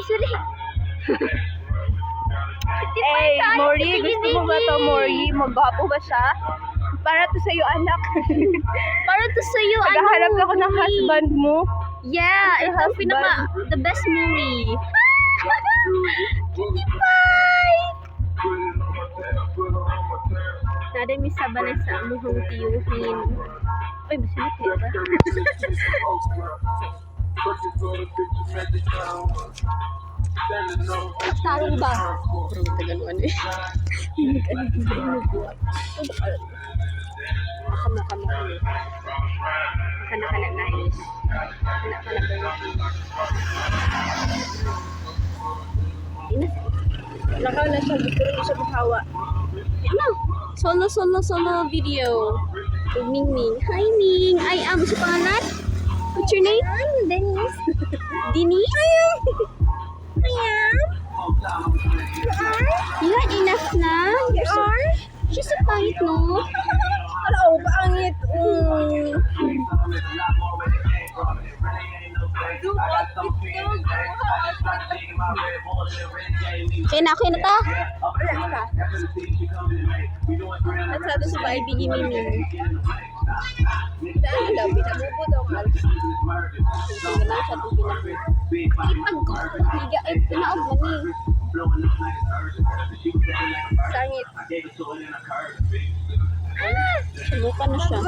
Sorry. Hey, Mori, gusto mo ba to, Mori? Magwapo ba siya? Para to sa'yo, anak. Para to sa'yo, Naghahanap ako ng husband mo. Yeah, ito ang the best movie. Cutie pie! Nada may sabanay sa amuhang tiyuhin. Uy, basinit ba? Tarong ba? Parang tagaluan eh. Kana nice. Kana Nakaw na siya, gusto rin siya mahawa. Ano? Solo video. With Ming Ming. Hi Ming. I am sa pangalan. What's your name? I'm Denise. Denise? I am. You are? You had enough na? You are? She's so pangit, no? Ano, pangit. Okay na ta? At sa atin sa bahay, Bigyan ni Ming. daan daw, pinamubo daw. Tingnan na siya itong Higa, ay, pinaog mo ni. Sangit. Sumuka na siya.